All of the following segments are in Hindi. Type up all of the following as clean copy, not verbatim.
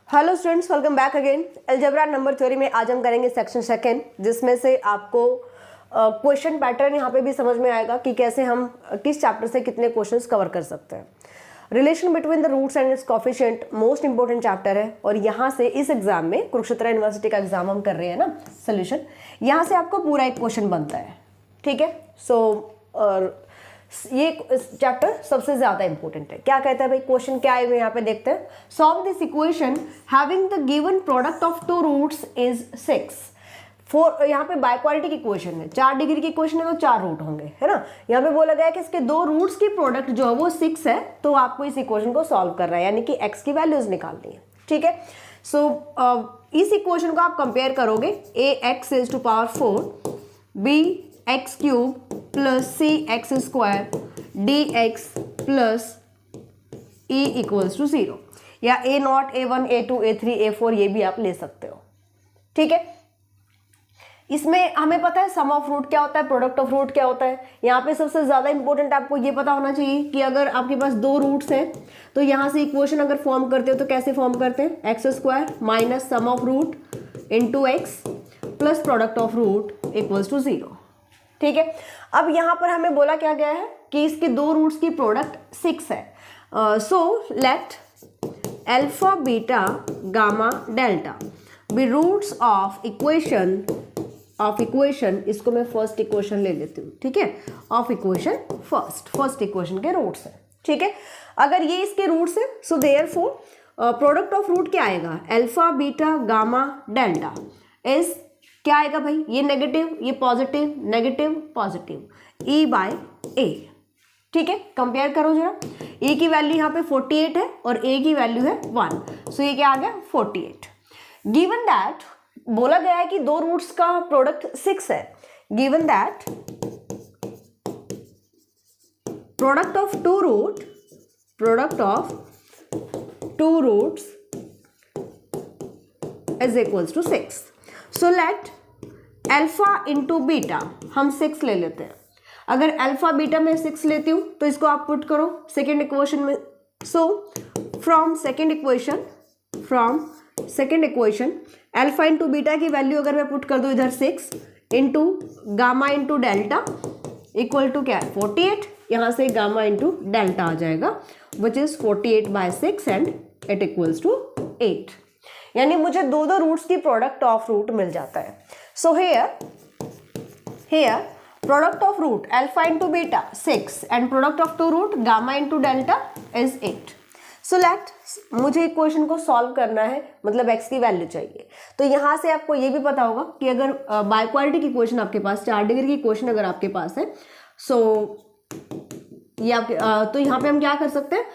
Hello students, welcome back again. Algebra number theory में आज हम करेंगे सेक्शन सेकेंड, जिसमें से आपको क्वेश्चन पैटर्न यहाँ पे भी समझ में आएगा कि कैसे हम किस चैप्टर से कितने क्वेश्चंस कवर कर सकते हैं। Relation between the roots and its coefficient most important chapter है, और यहाँ से इस एग्जाम में कुरुक्षेत्र यूनिवर्सिटी का एग्जाम हम कर रहे हैं ना सोल्यूशन, यहाँ से आपको पूरा एक क्वेश्चन बनता है। ठीक है, सो ये चैप्टर सबसे ज्यादा इंपॉर्टेंट है। क्या कहता है भाई, क्वेश्चन क्या है यहाँ पे देखते हैं। Solve this equation having the given product of two roots is 6। यहाँ पे बाय क्वालिटी की क्वेश्चन है, 4 डिग्री की क्वेश्चन है तो 4 रूट होंगे, है ना। यहाँ पे बोला गया है कि इसके 2 रूट्स की प्रोडक्ट जो है वो 6 है, तो आपको इस इक्वेशन को सॉल्व करना है, यानी कि x की वैल्यूज निकालनी है। ठीक है, सो इस इक्वेशन को आप कंपेयर करोगे, ax raised to power 4 b x cube plus c x square d x plus e equals to 0, या ए not A1 A2 A3 A4 ये भी आप ले सकते हो। ठीक है, इसमें हमें पता है सम ऑफ रूट क्या होता है, प्रोडक्ट ऑफ रूट क्या होता है। यहाँ पे सबसे ज्यादा इंपॉर्टेंट आपको ये पता होना चाहिए कि अगर आपके पास 2 रूट्स हैं तो यहाँ से इक्वेशन अगर फॉर्म करते हो तो कैसे फॉर्म करते हैं, x square minus sum of root into x plus product of root equals to 0। ठीक है, अब यहाँ पर हमें बोला क्या गया है कि इसके 2 रूट्स की प्रोडक्ट 6 है। So let alpha beta gamma delta be roots of equation, इसको मैं फर्स्ट इक्वेशन ले लेती हूँ। ठीक है, ऑफ इक्वेशन फर्स्ट इक्वेशन के रूट्स है। ठीक है, अगर ये इसके रूट्स है so therefore product of root क्या आएगा, alpha beta gamma delta is क्या आएगा भाई, ये नेगेटिव ये positive negative positive e by a। ठीक है, कंपेयर करो जरा, e की वैल्यू यहाँ पे 48 है और a की वैल्यू है 1, सो ये क्या आ गया 48। गिवन दैट बोला गया है कि 2 रूट्स का प्रोडक्ट 6 है, given that product of two roots is equals to 6। So let alpha into beta हम 6 ले लेते हैं। अगर अल्फा बीटा में 6 लेती हूँ तो इसको आप पुट करो सेकेंड इक्वेशन में। So from second equation alpha into beta की वैल्यू अगर मैं पुट कर दूँ इधर 6 into gamma into delta equal to क्या है 48, यहाँ से गामा इंटू डेल्टा आ जाएगा which is 48 by 6 and it equals to 8, यानी मुझे 2 रूट्स की प्रोडक्ट ऑफ रूट मिल जाता है। सो here product of root alpha into beta 6 and product of 2 root gamma into delta is 8. So let मुझे इक्वेशन को सॉल्व करना है, मतलब x की वैल्यू चाहिए। तो यहाँ से आपको ये भी पता होगा कि अगर बाय क्वालिटी की इक्वेशन आपके पास 4 डिग्री की इक्वेशन अगर आपके पास है, सो ये आपके तो यहाँ पे हम क्या कर सकते हैं,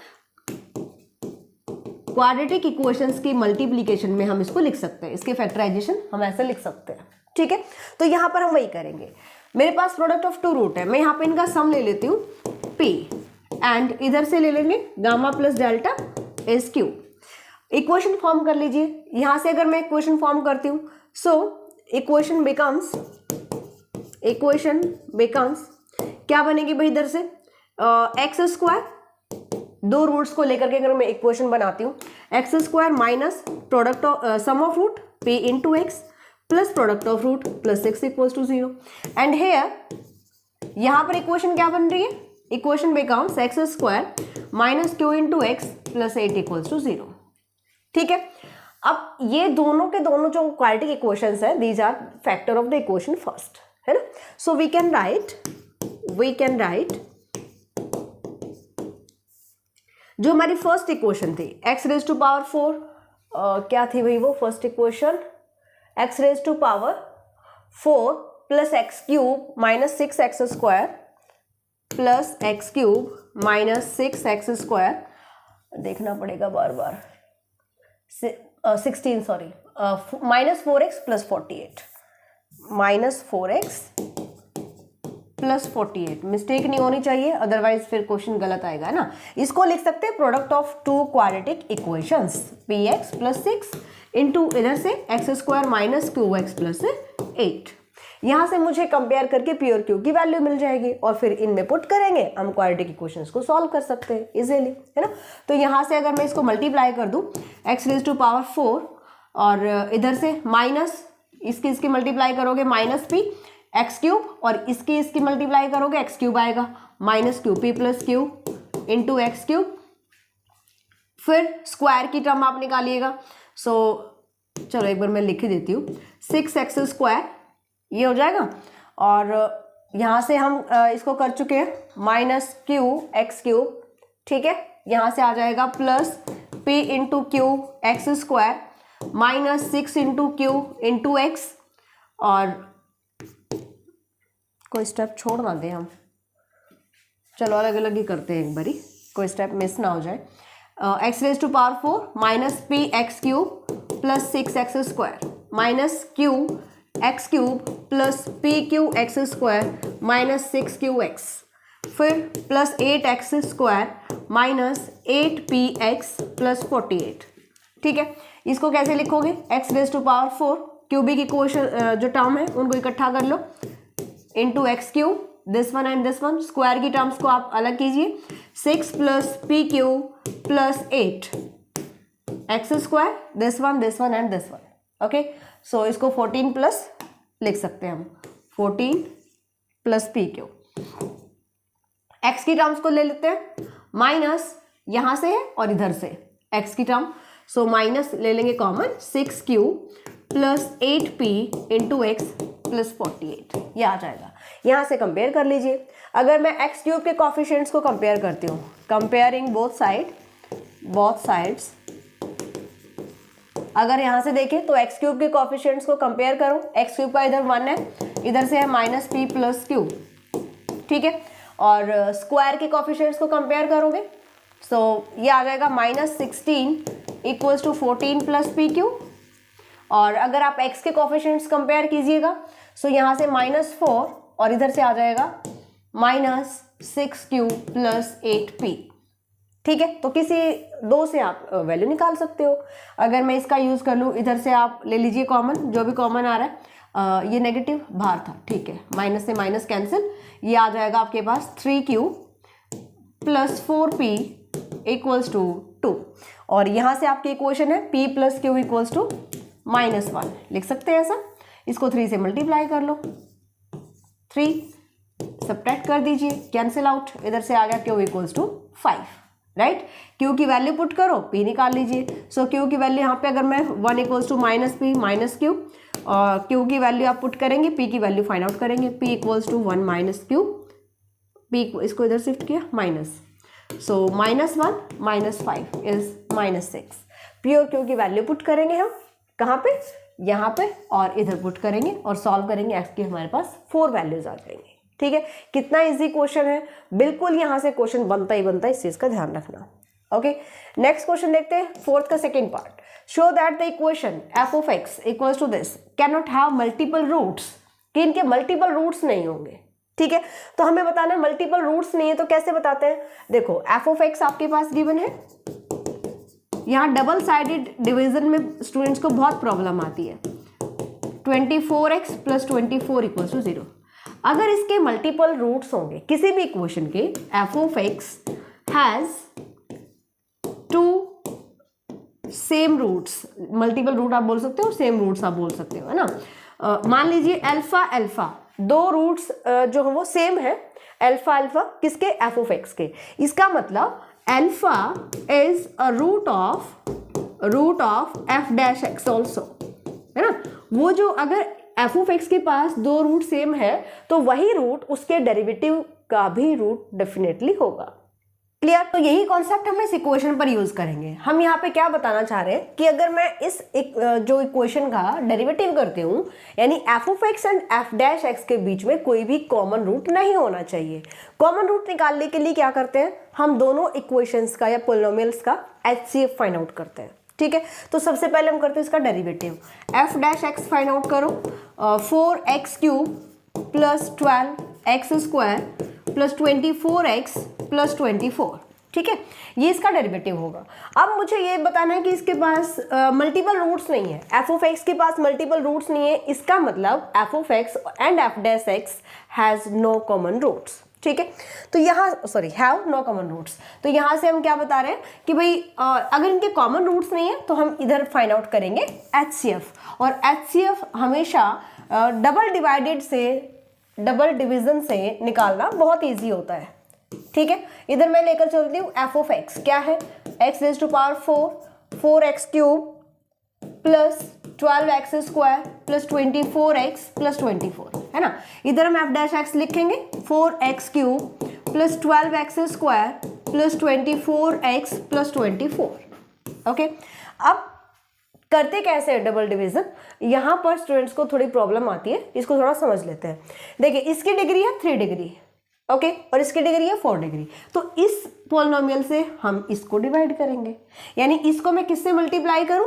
क्वाड्रेटिक इक्वेशंस की मल्टीप्लिकेशन में हम इसको लिख सकते हैं, इसके फैक्टराइजेशन हम ऐसे लिख सकते हैं। ठीक है, तो यहाँ पर हम वही करेंगे। मेरे पास प्रोडक्ट ऑफ 2 रूट है, मैं यहाँ पे इनका सम ले लेती हूँ p एंड इधर से ले लेंगे gamma plus delta is Q. Equation form कर लीजिए, यहाँ से अगर मैं इक्वेशन फॉर्म करती हूँ सो इक्वेशन बिकम्स क्या बनेगी भाई, इधर से एक्स स्क्वायर 2 रूट्स को लेकर के अगर मैं इक्वेशन बनाती हूँ, x square minus product of sum of root p into x plus product of root plus 6 equals to 0 and here यहाँ पर इक्वेशन क्या बन रही है, equation becomes x square minus q into x plus 8 equals to 0। ठीक है, अब ये दोनों के दोनों जो क्वाड्रेटिक इक्वेशंस है, these are factor of the equation first, है ना। सो वी कैन राइट जो हमारी फर्स्ट इक्वेशन थी x रेज टू पावर 4, क्या थी भाई वो first equation, x raise to power 4 plus x cube minus 6x square plus x cube minus 6x square, देखना पड़ेगा बार बार, 16 sorry minus 4x plus 48 minus 4x plus 48, mistake नहीं होनी चाहिए अदरवाइज फिर क्वेश्चन गलत आएगा, है ना। इसको लिख सकते हैं product of 2 quadratic equations px plus 6 into इधर से x square minus Q x plus 8, यहाँ से मुझे कंपेयर करके पी और क्यू की वैल्यू मिल जाएगी और फिर इनमें पुट करेंगे, हम क्वाड्रेटिक इक्वेशंस को सॉल्व कर सकते हैं इजीली, है ना। तो यहाँ से अगर मैं इसको मल्टीप्लाई कर दूँ x⁴ और इधर से माइनस इसकी मल्टीप्लाई करोगे -p x³ और इसकी मल्टीप्लाई करोगे x³ आएगा -qp + q इंटू x³। फिर स्क्वायर की टर्म आप निकालिएगा। सो चलो एक बार मैं लिख ही देती हूँ, 6x² ये हो जाएगा और यहाँ से हम इसको कर चुके हैं -q(x³), ठीक है। यहाँ से आ जाएगा plus p into Q x² -6 into Q into x, और कोई स्टेप छोड़ ना दें हम, चलो अलग अलग ही करते हैं एक बारी, कोई स्टेप मिस ना हो जाए। x⁴ -p x³ + 6x² -q x³ + pq x² -6qx, फिर प्लस 8x² -8px + 48, ठीक है। इसको कैसे लिखोगे, x⁴ क्यूबिक इक्वेशन जो टर्म है उनको इकट्ठा कर लो into x³ this one and this one, square की टर्म्स को आप अलग कीजिए, 6 + pq + 8 x² this one and this one, okay. So इसको 14 प्लस लिख सकते हैं हम, 14 + pq। x की टर्म्स को ले लेते हैं, माइनस यहाँ से है और इधर से x की टर्म, सो माइनस ले लेंगे common, 6q + 8p into x + 48 ये आ जाएगा। यहाँ से कंपेयर कर लीजिए। अगर मैं x³ के कोफिशिएंट्स को कंपेयर करती हूँ, कंपेयरिंग बोथ साइड्स, अगर यहाँ से देखें तो x³ के कोफिशिएंट्स को कंपेयर करो, x³ का इधर 1 है, इधर से है -p + q, ठीक है। और स्क्वायर के कोफिशिएंट्स को कंपेयर करोगे, सो ये आ जाएगा -16 = 14 + pq, और अगर आप x के कोफिशिएंट्स कंपेयर कीजिएगा, सो यहाँ से -4 और इधर से आ जाएगा -6q + 8p, ठीक है। तो किसी दो से आप वैल्यू निकाल सकते हो। अगर मैं इसका यूज़ कर लूँ, इधर से आप ले लीजिए कॉमन, जो भी कॉमन आ रहा है, ये नेगेटिव बाहर था, ठीक है, माइनस से माइनस कैंसिल, ये आ जाएगा आपके पास 3q + 4p = 2, और यहाँ से आपकी इक्वेशन है p + q = -1, लिख सकते हैं ऐसा। इसको 3 से मल्टीप्लाई कर लो, 3 सब्ट्रैक्ट कर दीजिए, कैंसिल आउट, इधर से आ गया q = 5, राइट। q की वैल्यू पुट करो, p निकाल लीजिए। सो q की वैल्यू यहाँ पे अगर मैं 1 = -p -q, और q की वैल्यू आप पुट करेंगे, p की वैल्यू फाइंड आउट करेंगे, p = 1 - q, p इसको इधर शिफ्ट किया माइनस, सो -1 - 5 = -6। p और q की वैल्यू पुट करेंगे हम कहाँ पे, यहाँ पे, और इधर पुट करेंगे और सॉल्व करेंगे, x की हमारे पास 4 वैल्यूज आ जाएंगी, ठीक है। कितना इजी क्वेश्चन है, बिल्कुल यहाँ से क्वेश्चन बनता ही बनता है, इस चीज का ध्यान रखना, ओके। नेक्स्ट क्वेश्चन देखते हैं, 4th का second part. Show that the equation f(x) = this can not have multiple roots, कि इनके मल्टीपल रूट्स नहीं होंगे, ठीक है। तो हमें बताना है मल्टीपल रूट्स नहीं है, तो कैसे बताते हैं, देखो f(x) आपके पास गिवन है, यहाँ डबल साइडेड डिवीजन में स्टूडेंट्स को बहुत प्रॉब्लम आती है, 24x + 24 = 0। अगर इसके मल्टीपल रूट्स होंगे किसी भी इक्वेशन के, f(x) has 2 same roots, multiple root आप बोल सकते हो, सेम रूट्स आप बोल सकते हो, है ना। मान लीजिए अल्फा 2 रूट्स जो है वो सेम है, अल्फा किसके, f(x) के, इसका मतलब alpha is a root of f'(x) also, है ना। वो जो अगर f(x) के पास 2 रूट सेम है, तो वही रूट उसके डेरिवेटिव का भी रूट डेफिनेटली होगा, क्लियर। तो यही कॉन्सेप्ट हम इस इक्वेशन पर यूज करेंगे। हम यहाँ पे क्या बताना चाह रहे हैं कि अगर मैं इस जो इक्वेशन का डेरिवेटिव करती हूँ, यानी f(x) एंड f'(x) के बीच में कोई भी कॉमन रूट नहीं होना चाहिए। कॉमन रूट निकालने के लिए क्या करते हैं, हम दोनों इक्वेशंस का या पोलिनोमियल्स का HCF फाइंड आउट करते हैं, ठीक है। तो सबसे पहले हम करते हैं इसका डेरिवेटिव, f'(x) फाइंड आउट करो, 4x³ + 12x² + 24x + 24, ठीक है, ये इसका डेरिवेटिव होगा। अब मुझे ये बताना है कि इसके पास मल्टीपल रूट्स नहीं है, एफ ऑफ एक्स के पास मल्टीपल रूट्स नहीं है, इसका मतलब f of x and f dash x has no common roots. ठीक है, तो यहाँ हैव नो कॉमन रूट्स। तो यहाँ से हम क्या बता रहे हैं कि भाई अगर इनके कॉमन रूट्स नहीं है तो हम इधर फाइंड आउट करेंगे एचसीएफ, और एचसीएफ हमेशा डबल डिवीजन से निकालना बहुत ईजी होता है। ठीक है, इधर मैं लेकर चलती हूँ एफ ऑफ एक्स, क्या है, x raise to power 4x cube plus 12x square plus 24x plus 24, है ना। इधर हम एफ डैश एक्स लिखेंगे 4x cube plus 12x square plus 24x plus 24। Okay, अब करते कैसे है डबल डिवीजन, यहाँ पर स्टूडेंट्स को थोड़ी प्रॉब्लम आती है, इसको थोड़ा समझ लेते हैं। देखिए, इसकी डिग्री है 3 डिग्री, ओके, और इसकी डिग्री है 4 डिग्री। तो इस पॉलिनोमियल से हम इसको डिवाइड करेंगे, यानी इसको मैं किससे मल्टीप्लाई करूं।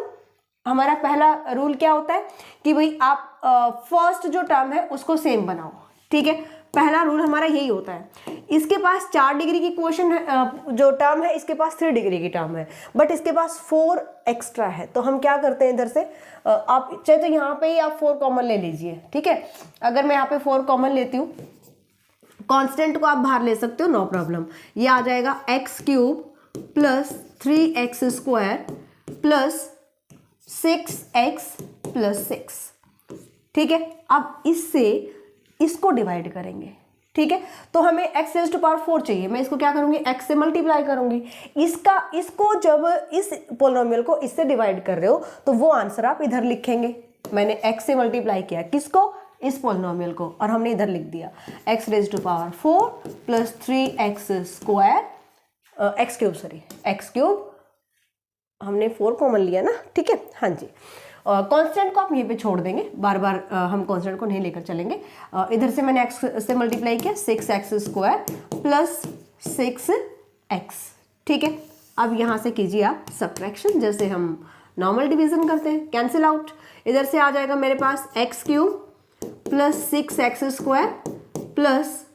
हमारा पहला रूल क्या होता है कि भाई आप फर्स्ट जो टर्म है उसको सेम बनाओ। ठीक है, पहला रूल हमारा यही होता है। इसके पास 4 डिग्री की क्वेश्चन है, जो टर्म है, इसके पास 3 डिग्री की टर्म है, बट इसके पास 4 एक्स्ट्रा है। तो हम क्या करते हैं, इधर से आप चाहे तो यहाँ पे ही आप 4 कॉमन ले लीजिए। ठीक है, अगर मैं यहाँ पे 4 कॉमन लेती हूँ, कांस्टेंट को आप बाहर ले सकते हो, नो प्रॉब्लम। ये आ जाएगा x cube plus 3x square plus 6x plus 6। ठीक है, अब इससे इसको डिवाइड करेंगे। ठीक है, तो हमें x रेज़ टू पावर 4 चाहिए, मैं इसको क्या करूंगी, x से मल्टीप्लाई करूंगी। इसको जब इस पोलिनोमियल को इससे डिवाइड कर रहे हो तो वो आंसर आप इधर लिखेंगे। मैंने x से मल्टीप्लाई किया, किसको, इस पोलिनोमियल को, और हमने इधर लिख दिया x raise to power 4 plus 3x square x cube हमने 4 कॉमन लिया ना। ठीक है, हाँ जी, और कांस्टेंट को आप यहीं पे छोड़ देंगे, बार बार हम कांस्टेंट को नहीं लेकर चलेंगे। इधर से मैंने x से मल्टीप्लाई किया 6x स्क्वायर प्लस 6x। ठीक है, अब यहाँ से कीजिए आप सब्ट्रैक्शन, जैसे हम नॉर्मल डिवीजन करते हैं, कैंसिल आउट। इधर से आ जाएगा मेरे पास x cube plus 6x square plus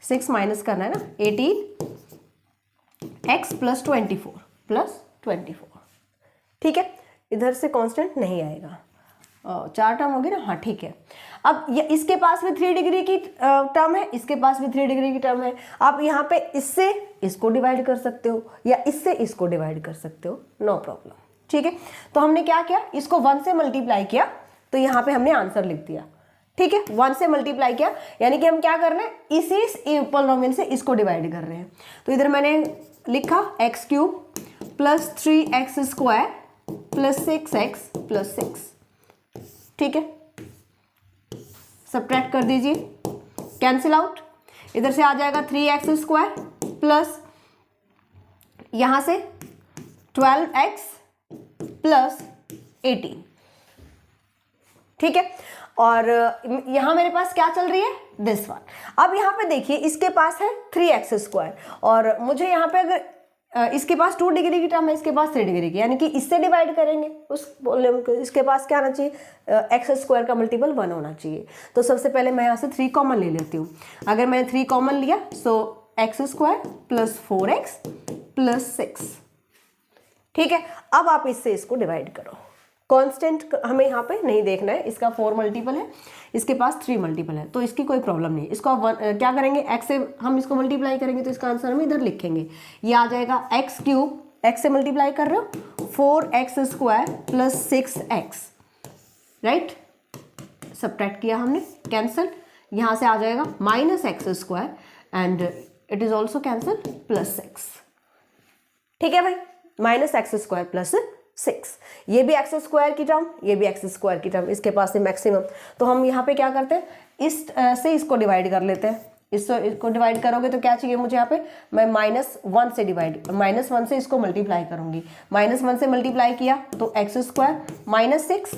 6 minus करना है ना, 18x प्लस 24। ठीक है, इधर से कांस्टेंट नहीं आएगा, 4 टर्म हो गई ना। हाँ ठीक है, अब ये इसके पास भी 3 डिग्री की टर्म है, इसके पास भी 3 डिग्री की टर्म है। आप यहाँ पे इससे इसको डिवाइड कर सकते हो या इससे इसको डिवाइड कर सकते हो, नो प्रॉब्लम। ठीक है, तो हमने क्या किया, इसको 1 से मल्टीप्लाई किया, तो यहाँ पे हमने आंसर लिख दिया। ठीक है, 1 से मल्टीप्लाई किया, यानी कि हम क्या कर रहे हैं, इसी पॉलिनोमियल से इसको डिवाइड कर रहे हैं। तो इधर मैंने लिखा x cube plus 3x square plus 6x plus 6। ठीक है, सब्ट्रैक्ट कर दीजिए, कैंसिल आउट। इधर से आ जाएगा 3x स्क्वायर प्लस यहाँ से 12x प्लस 18। ठीक है, और यहाँ मेरे पास क्या चल रही है, दिस वन। अब यहाँ पे देखिए, इसके पास है 3x स्क्वायर, और मुझे यहाँ पे अगर इसके पास 2 डिग्री की टर्म है, इसके पास 3 डिग्री की, यानी कि इससे डिवाइड करेंगे इसके पास क्या आना चाहिए, x स्क्वायर का मल्टीपल 1 होना चाहिए। तो सबसे पहले मैं यहाँ से 3 कॉमन ले लेती हूँ। अगर मैंने 3 कॉमन लिया सो x square plus 4x plus 6। ठीक है, अब आप इससे इसको डिवाइड करो। कांस्टेंट हमें यहाँ पे नहीं देखना है, इसका 4 मल्टीपल है, इसके पास 3 मल्टीपल है, तो इसकी कोई प्रॉब्लम नहीं। इसको क्या करेंगे, x से हम इसको मल्टीप्लाई करेंगे, तो इसका आंसर हम इधर लिखेंगे। ये आ जाएगा x क्यूब, x से मल्टीप्लाई कर रहे हो 4x square plus 6x, right. Subtract किया हमने, कैंसल। यहाँ से आ जाएगा minus x square and it is also cancel plus 6। ठीक है भाई, माइनस एक्स स्क्वायर प्लस 6, ये भी एक्स स्क्वायर की टर्म, ये भी एक्स स्क्वायर की टर्म, इसके पास है मैक्सिमम। तो हम यहाँ पे क्या करते हैं, इस से इसको डिवाइड कर लेते हैं। इसको डिवाइड करोगे तो क्या चाहिए मुझे, यहाँ पे मैं -1 से इसको मल्टीप्लाई करूंगी। -1 से मल्टीप्लाई किया तो एक्स स्क्वायर माइनस 6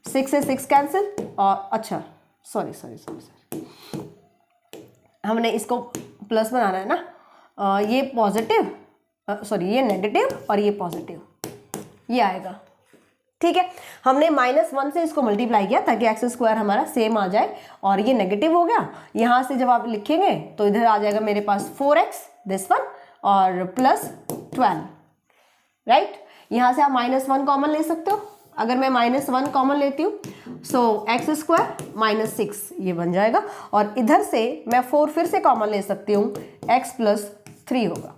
से 6 कैंसिल, और अच्छा सॉरी हमने इसको प्लस बनाना है ना, ये पॉजिटिव ये नेगेटिव और ये पॉजिटिव, ये आएगा। ठीक है, हमने -1 से इसको मल्टीप्लाई किया ताकि एक्स स्क्वायर हमारा सेम आ जाए, और ये नेगेटिव हो गया। यहाँ से जब आप लिखेंगे तो इधर आ जाएगा मेरे पास 4x दिस वन और प्लस 12, राइट। यहाँ से आप -1 कॉमन ले सकते हो। अगर मैं -1 कॉमन लेती हूँ सो एक्स स्क्वायर -6 ये बन जाएगा, और इधर से मैं 4 फिर से कॉमन ले सकती हूँ, x + 3 होगा।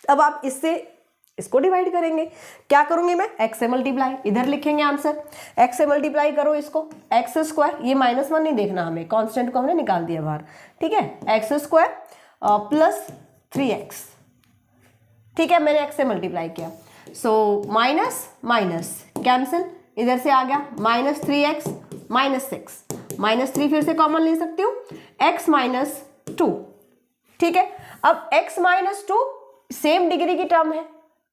अब आप इससे इसको डिवाइड करेंगे, क्या करूंगी मैं, x से मल्टीप्लाई, इधर लिखेंगे आंसर, x से मल्टीप्लाई करो इसको, एक्स स्क्वायर, ये -1 नहीं देखना हमें, कांस्टेंट को हमने निकाल दिया बाहर, ठीक है, एक्स स्क्वायर प्लस 3x, ठीक है, मैंने x से मल्टीप्लाई किया, सो माइनस माइनस कैंसिल, इधर से आ गया -3x -6, -3 फिर से कॉमन ले सकती हूँ, x - 2, ठीक है। अब x - 2 सेम डिग्री की टर्म है,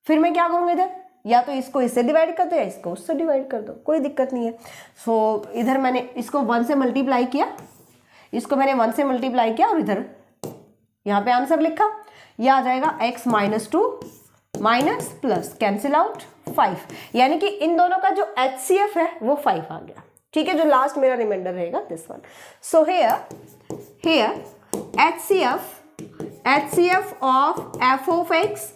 फिर मैं क्या करूँगा, इधर या तो इसको इससे डिवाइड कर दो या इसको उससे डिवाइड कर दो, कोई दिक्कत नहीं है। सो इधर मैंने इसको 1 से मल्टीप्लाई किया, इसको मैंने 1 से मल्टीप्लाई किया, और इधर यहाँ पे आंसर लिखा, यह आ जाएगा x - 2 minus plus cancel out 5, यानी कि इन दोनों का जो HCF है वो 5 आ गया, ठीक है, जो लास्ट मेरा रिमाइंडर रहेगा this one. So here HCF of f of x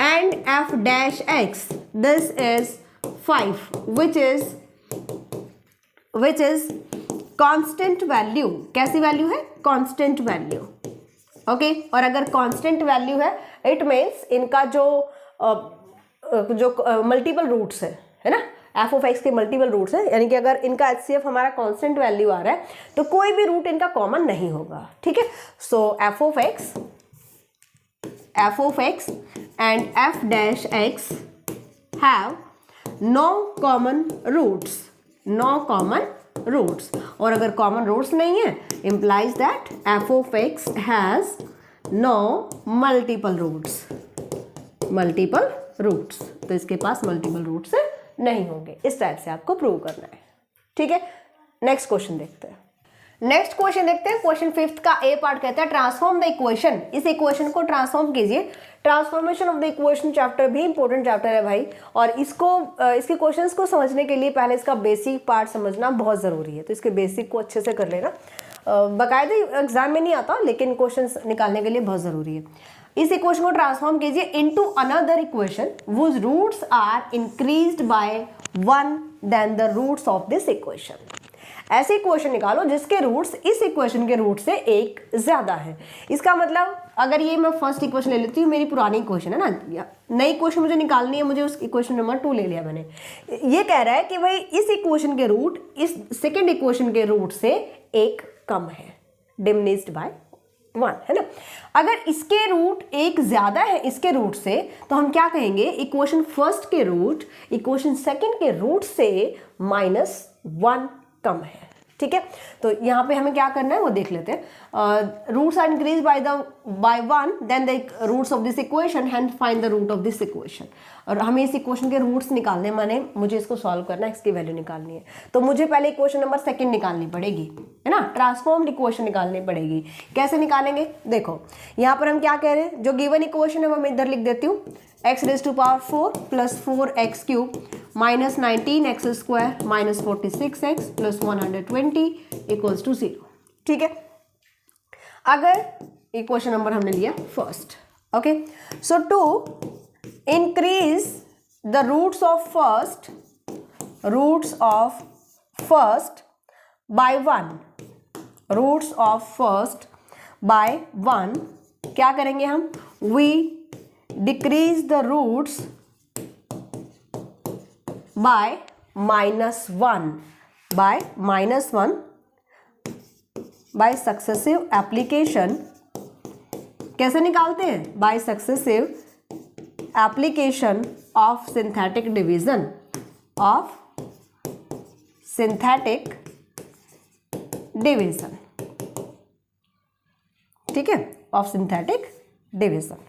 and f dash x, this is 5, which is constant value। कैसी वैल्यू है, कांस्टेंट वैल्यू, ओके। और अगर कांस्टेंट वैल्यू है इट मीन्स इनका जो मल्टीपल रूट्स है ना, एफ ऑफ एक्स के मल्टीपल रूट्स है, यानी कि अगर इनका HCF हमारा कांस्टेंट वैल्यू आ रहा है तो कोई भी रूट इनका कॉमन नहीं होगा, ठीक है। So f of x and f dash x have no common roots, और अगर कॉमन रूट्स नहीं है implies that f of x has no multiple roots, तो इसके पास मल्टीपल रूट्स नहीं होंगे। इस टाइप से आपको प्रूव करना है, ठीक है। नेक्स्ट क्वेश्चन देखते हैं, क्वेश्चन 5th का ए पार्ट कहता है ट्रांसफॉर्म द इक्वेशन, इस इक्वेशन को ट्रांसफॉर्म कीजिए। Transformation of the equation chapter भी इंपॉर्टेंट चैप्टर है भाई, और इसके क्वेश्चंस को समझने के लिए पहले इसका बेसिक पार्ट समझना बहुत ज़रूरी है, तो इसके बेसिक को अच्छे से कर लेना। बाकायदा एग्जाम में नहीं आता लेकिन क्वेश्चंस निकालने के लिए बहुत ज़रूरी है। इस इक्वेशन को ट्रांसफॉर्म कीजिए into another equation whose roots are increased by 1 than the roots of this equation. ऐसे इक्वेशन निकालो जिसके रूट्स इस इक्वेशन के रूट से एक ज्यादा है। इसका मतलब अगर ये मैं फर्स्ट इक्वेशन ले लेती हूँ, मेरी पुरानी इक्वेशन है ना, नई इक्वेशन मुझे निकालनी है, मुझे उस इक्वेशन नंबर 2 ले लिया मैंने। ये कह रहा है कि भाई इस इक्वेशन के रूट इस सेकेंड इक्वेशन के रूट से एक कम है, डिमिनिश्ड बाय 1, है ना। अगर इसके रूट एक ज्यादा है इसके रूट से तो हम क्या कहेंगे, इक्वेशन फर्स्ट के रूट इक्वेशन सेकेंड के रूट से -1 कम है, ठीक है। तो यहाँ पे हमें क्या करना है वो देख लेते हैं। Roots are increase by 1 than the roots of this equation, and find the root of this equation. और हमें इस इक्वेशन के रूट्स निकालने, माने मुझे इसको सॉल्व करना है, इसकी वैल्यू निकालनी है, तो मुझे पहले इक्वेशन नंबर सेकंड निकालनी पड़ेगी, है ना, ट्रांसफॉर्म्ड इक्वेशन निकालनी पड़ेगी। कैसे निकालेंगे, देखो यहाँ पर हम क्या कह रहे हैं, जो गिवन इक्वेशन है वो मैं इधर लिख देती हूँ, x⁴ plus 4x³ minus 19x² minus 46x plus 120 equals to 0, ठीक है। अगर इक्वेशन नंबर हमने लिया first, okay, so to increase the roots of first by 1, roots of first by 1 क्या करेंगे हम, we decrease the roots by -1 by successive application। कैसे निकालते हैं, by successive application of synthetic division, ठीक है, of synthetic division।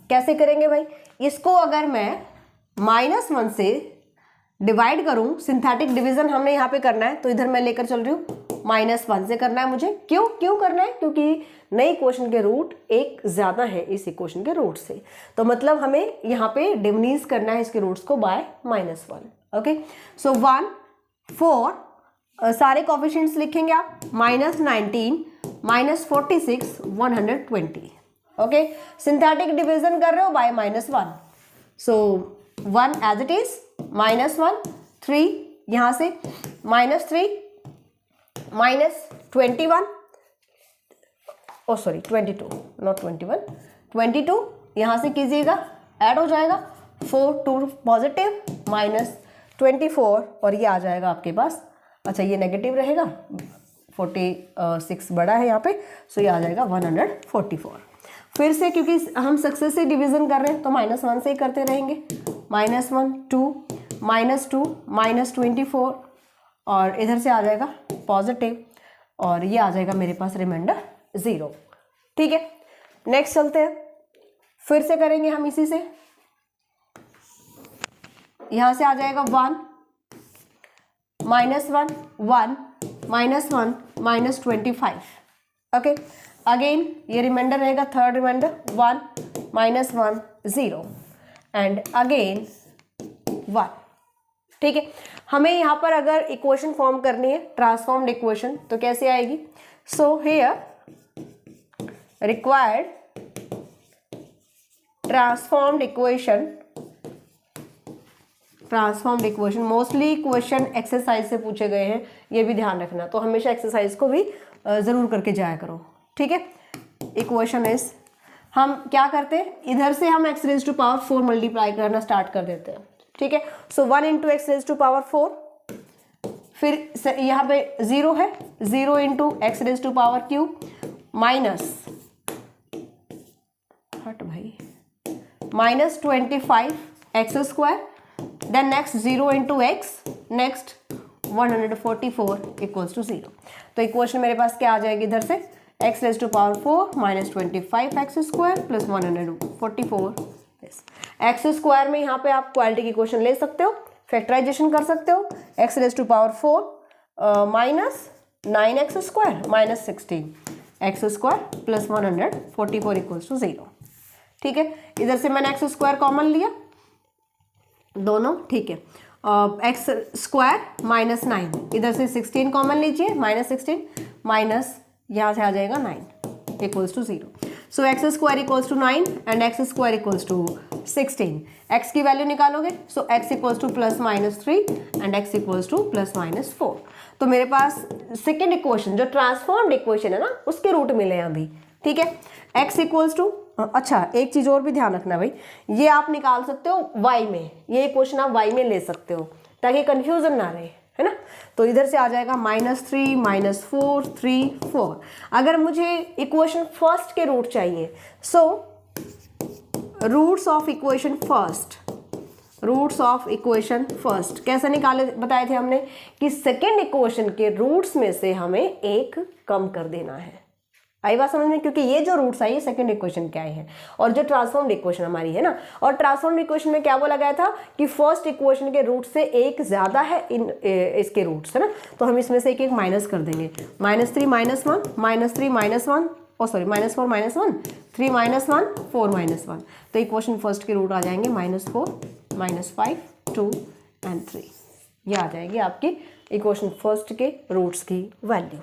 कैसे करेंगे भाई, इसको अगर मैं -1 से डिवाइड करूं, सिंथेटिक डिवीजन हमने यहाँ पे करना है, तो इधर मैं लेकर चल रही हूँ -1 से करना है मुझे। क्यों करना है? क्योंकि नई इक्वेशन के रूट एक ज्यादा है इस इक्वेशन के रूट से, तो मतलब हमें यहाँ पे डिमिनिश करना है इसके रूट्स को बाय -1। ओके, सो 1 4 सारे कोफिशिएंट्स लिखेंगे आप, -19 -46 120। ओके, सिंथेटिक डिवीजन कर रहे हो by -1, so 1 as it is, -1 3 यहाँ से, -3 -21 सॉरी 22 नॉट 21, 22 यहाँ से कीजिएगा, ऐड हो जाएगा 4 2 पॉजिटिव -24 और ये आ जाएगा आपके पास, अच्छा ये नेगेटिव रहेगा, 46 बड़ा है यहाँ पे, सो ये आ जाएगा 144। फिर से क्योंकि हम सक्सेस से डिवीजन कर रहे हैं तो -1 से ही करते रहेंगे, -1 2 -2 -24 और इधर से आ जाएगा पॉजिटिव और ये आ जाएगा मेरे पास रिमाइंडर 0। ठीक है, नेक्स्ट चलते हैं, फिर से करेंगे हम इसी से, यहां से आ जाएगा 1 -1 1 -1 -25। ओके, अगेन ये रिमाइंडर रहेगा, थर्ड रिमाइंडर 1 -1 0 एंड अगेन 1। ठीक है, हमें यहाँ पर अगर इक्वेशन फॉर्म करनी है ट्रांसफॉर्म्ड इक्वेशन तो कैसे आएगी? So here required transformed equation mostly question exercise से पूछे गए हैं, ये भी ध्यान रखना, तो हमेशा एक्सरसाइज को भी जरूर करके जाया करो। ठीक है, इक्वेशन इज, हम क्या करते हैं इधर से हम x raise to power 4 multiply करना स्टार्ट कर देते हैं। ठीक है, so 1 into x raise to power 4, फिर यहाँ पे 0 है, 0 into x raise to power cube minus -25 x square, then next 0 into x, next 144 equals to 0। तो इक्वेशन मेरे पास क्या आ जाएगी इधर से, x raise to power 4 -25 x square plus 144। X square में यहाँ पे आप क्वालिटी की इक्वेशन ले सकते हो, फैक्टराइजेशन कर सकते हो, x raise to power 4 minus 9x square minus 16 x square plus 144 equals to 0। ठीक है, इधर से मैंने एक्स स्क्वायर कॉमन लिया दोनों। ठीक है, एक्स स्क्वायर माइनस 9, इधर से 16 कॉमन लीजिए, -16 माइनस यहाँ से आ जाएगा 9 equals to 0। So x square equals to 9 and x square equals to 16। X की वैल्यू निकालोगे, so x equals to +-3 and x equals to +-4। तो मेरे पास सेकेंड इक्वेशन जो ट्रांसफॉर्म्ड इक्वेशन है ना, उसके रूट मिले हैं अभी। ठीक है, एक्स इक्वल्स टू, अच्छा एक चीज़ और भी ध्यान रखना भाई, ये आप निकाल सकते हो वाई में, ये इक्वेशन आप वाई में ले सकते हो ताकि कंफ्यूजन ना रहे, है ना। तो इधर से आ जाएगा -3 -4 3 4। अगर मुझे इक्वेशन फर्स्ट के रूट चाहिए, so roots of equation first कैसे निकाले बताए थे हमने कि सेकेंड इक्वेशन के रूट्स में से हमें एक कम कर देना है। आई बात समझ में, क्योंकि ये जो रूट्स आई ये सेकंड इक्वेशन के आए हैं और जो ट्रांसफॉर्म्ड इक्वेशन हमारी है ना, और ट्रांसफॉर्म्ड इक्वेशन में क्या बोला गया था कि फर्स्ट इक्वेशन के रूट से एक ज्यादा है इसके रूट्स, है ना, तो हम इसमें से एक माइनस कर देंगे, -3 -1 -3 -1 सॉरी -4 -1 3 -1 4 -1। तो इक्वेशन फर्स्ट के रूट आ जाएंगे -4 -5 2 एंड 3। ये आ जाएगी आपकी इक्वेशन फर्स्ट के रूट्स की वैल्यू।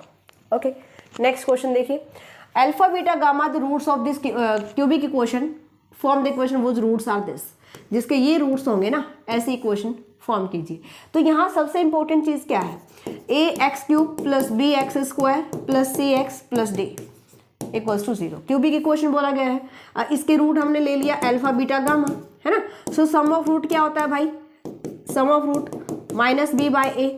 ओके, नेक्स्ट क्वेश्चन देखिए, alpha beta gamma the roots of this cubic equation form the equation whose roots are this, जिसके ये रूट्स होंगे ना, ऐसी इक्वेशन फॉर्म कीजिए। तो यहाँ सबसे इंपॉर्टेंट चीज क्या है, ax³ + bx² + cx + d equals to 0। Cubic equation बोला गया है, इसके रूट हमने ले लिया अल्फा बीटा गामा, है ना। सो सम ऑफ रूट क्या होता है भाई, sum of root -b/a,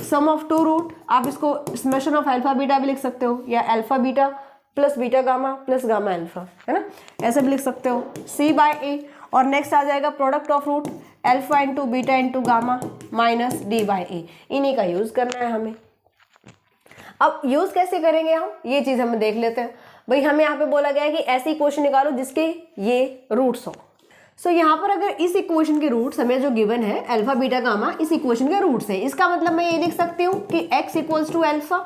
sum of two root आप इसको समेशन ऑफ अल्फा बीटा भी लिख सकते हो, या alpha beta plus beta gamma plus gamma alpha, है ना, ऐसे भी लिख सकते हो, c/a। और नेक्स्ट आ जाएगा product of root alpha into beta into gamma minus d/a। इन्हीं का यूज करना है हमें। अब यूज कैसे करेंगे हम, ये चीज हम देख लेते हैं भाई। हमें यहाँ पे बोला गया है कि ऐसी इक्वेशन निकालो जिसके ये रूट्स हो। सो यहाँ पर अगर इस इक्वेशन के रूट्स हमें जो गिवन है अल्फा बीटा गामा, इस इक्वेशन के रूट्स है, इसका मतलब मैं ये लिख सकती हूँ कि x इक्वल्स टू अल्फा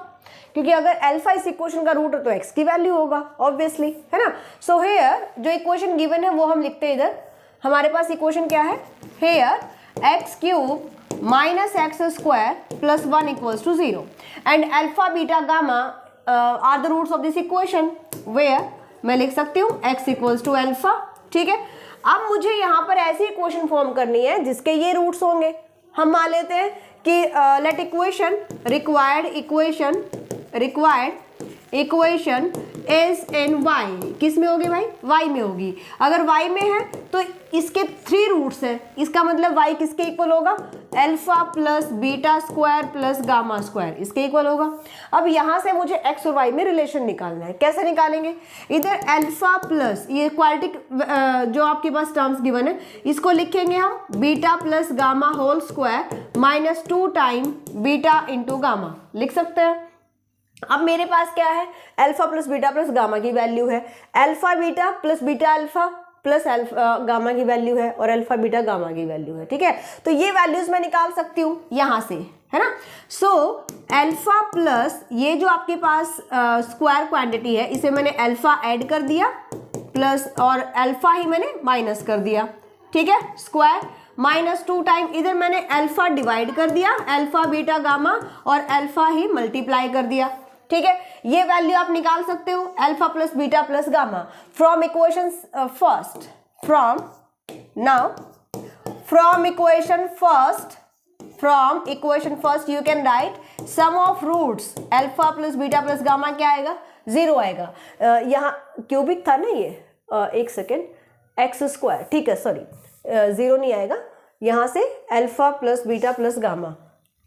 क्योंकि अगर अल्फा इस इक्वेशन का रूट है तो x की वैल्यू होगा ऑब्वियसली, है ना। सो हेयर जो इक्वेशन गिवन है वो हम लिखते हैं इधर, हमारे पास इक्वेशन क्या है, here x cube minus x square plus 1 equals to 0 and alpha beta gamma are the roots of this equation where मैं लिख सकती हूँ x इक्वल्स टू अल्फा, ठीक है। अब मुझे यहाँ पर ऐसी इक्वेशन फॉर्म करनी है जिसके ये रूट्स होंगे। हम मान लेते हैं कि let equation equation is in y, किस में होगी भाई, y में होगी। अगर y में है तो इसके 3 रूट्स हैं, इसका मतलब y किसके इक्वल होगा, alpha plus beta square plus gamma square, इसके इक्वल होगा। अब यहाँ से मुझे x और y में रिलेशन निकालना है, कैसे निकालेंगे, इधर अल्फा प्लस ये क्वाड्रेटिक जो आपके पास टर्म्स गिवन है इसको लिखेंगे हम beta plus gamma whole square minus 2 time beta into gamma, लिख सकते हैं। अब मेरे पास क्या है, alpha plus beta plus gamma की वैल्यू है, alpha beta plus beta alpha plus alpha gamma की वैल्यू है और अल्फा बीटा गामा की वैल्यू है, ठीक है। तो ये वैल्यूज मैं निकाल सकती हूँ यहाँ से, है ना। सो अल्फा प्लस ये जो आपके पास स्क्वायर क्वांटिटी है इसे मैंने अल्फा ऐड कर दिया प्लस और अल्फा ही मैंने माइनस कर दिया, ठीक है, स्क्वायर माइनस 2 टाइम इधर मैंने अल्फा डिवाइड कर दिया, अल्फा बीटा गामा और अल्फा ही मल्टीप्लाई कर दिया, ठीक है। ये वैल्यू आप निकाल सकते हो alpha plus beta plus gamma from equation first, from equation first you can write sum of roots alpha plus beta plus gamma क्या आएगा, 0 आएगा। यहाँ क्यूबिक था ना ये, एक सेकेंड, एक्स स्क्वायर, ठीक है, सॉरी 0 नहीं आएगा, यहाँ से alpha plus beta plus gamma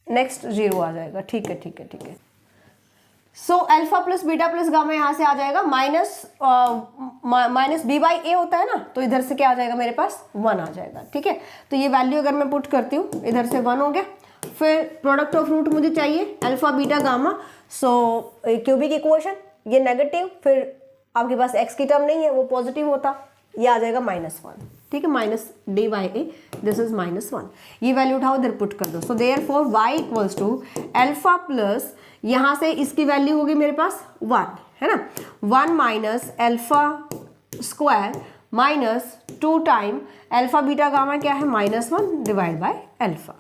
next 0 आ जाएगा, ठीक है। So alpha plus beta plus gamma यहाँ से आ जाएगा माइनस बी बाई ए होता है ना, तो इधर से क्या आ जाएगा मेरे पास 1 आ जाएगा, ठीक है। तो ये वैल्यू अगर मैं पुट करती हूँ इधर से 1 हो गया, फिर प्रोडक्ट ऑफ रूट मुझे चाहिए अल्फा बीटा गामा, सो क्यूबिक इक्वेशन ये नेगेटिव, फिर आपके पास x की टर्म नहीं है वो पॉजिटिव होता, ये आ जाएगा -1, ठीक है, minus d by a, this is -1, ये वैल्यू उठाओ इधर पुट कर दो। So therefore y equals to alpha plus यहाँ से इसकी वैल्यू होगी मेरे पास 1, है ना, 1 minus alpha square minus 2 time alpha beta gamma क्या है -1 डिवाइड बाय अल्फा,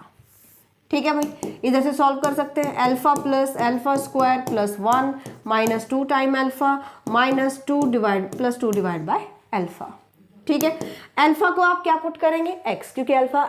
ठीक है भाई। इधर से सॉल्व कर सकते हैं, alpha plus alpha square plus 1 minus 2 time alpha minus 2 divide by alpha, ठीक है। अल्फा को आप क्या पुट करेंगे x, क्योंकि अल्फा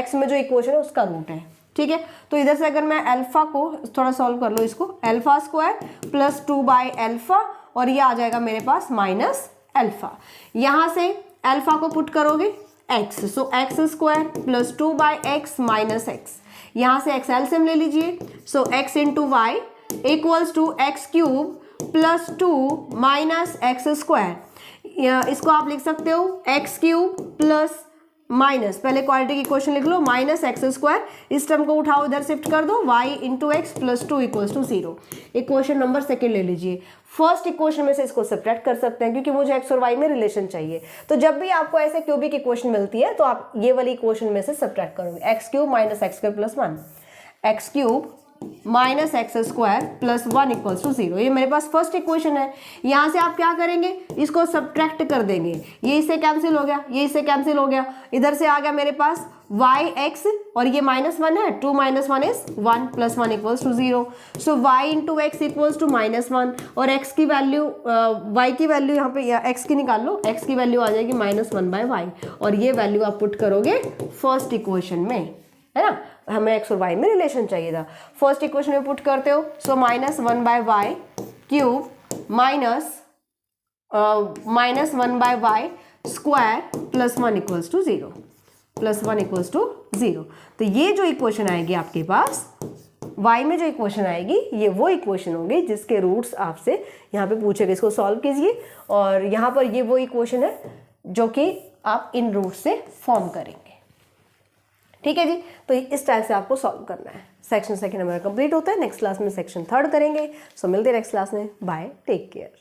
x में जो इक्वेशन है उसका रूट है, ठीक है। तो इधर से अगर मैं अल्फा को थोड़ा सॉल्व कर लो, इसको alpha square plus 2 by alpha और ये आ जाएगा मेरे पास माइनस अल्फा, यहाँ से अल्फा को पुट करोगे x, so x square plus 2 by x minus x, यहाँ से एक्स एलसीएम ले लीजिए, so x into y equals to x cube plus 2 minus x square, इसको आप लिख सकते हो एक्स क्यूब प्लस माइनस, पहले क्वाड्रेटिक इक्वेशन लिख लो, माइनस एक्स स्क्वायर, इस टर्म को उठाओ इधर शिफ्ट कर दो, y into x plus 2 equals to 0। Equation number second ले लीजिए, फर्स्ट इक्वेशन में से इसको सब्ट्रैक्ट कर सकते हैं क्योंकि मुझे x और y में रिलेशन चाहिए। तो जब भी आपको ऐसे क्यूबिक इक्वेशन मिलती है तो आप ये वाली इक्वेशन में से सब्ट्रैक्ट करोगे, x cube minus x square plus 1, x cube minus x square plus 1 equals to 0, ये मेरे पास फर्स्ट इक्वेशन है। यहाँ से आप क्या करेंगे, इसको सब्ट्रैक्ट कर देंगे, ये इससे कैंसिल हो गया, ये इससे कैंसिल हो गया, इधर से आ गया मेरे पास yx और ये -1 है, 2 - 1 is 1 plus 1 equals to 0, so y into x equals to -1 और x की वैल्यू y की वैल्यू यहाँ पे x की निकाल लो, x की वैल्यू आ जाएगी -1 बाय y और ये वैल्यू आप पुट करोगे फर्स्ट इक्वेशन में, है ना। हमें x और y में रिलेशन चाहिए था, फर्स्ट इक्वेशन में पुट करते हो, so -1 by y cube minus -1 by y square plus 1 equals to 0, plus 1 equals to 0। तो ये जो इक्वेशन आएगी आपके पास y में जो इक्वेशन आएगी ये वो इक्वेशन होगी जिसके रूट्स आपसे यहाँ पे पूछेगा, इसको सॉल्व कीजिए और यहाँ पर ये वो इक्वेशन है जो कि आप इन रूट से फॉर्म करेंगे, ठीक है जी। तो इस टाइप से आपको सॉल्व करना है। सेक्शन सेकंड हमारा कंप्लीट होता है, नेक्स्ट क्लास में सेक्शन थर्ड करेंगे। सो मिलते हैं नेक्स्ट क्लास में, बाय, टेक केयर।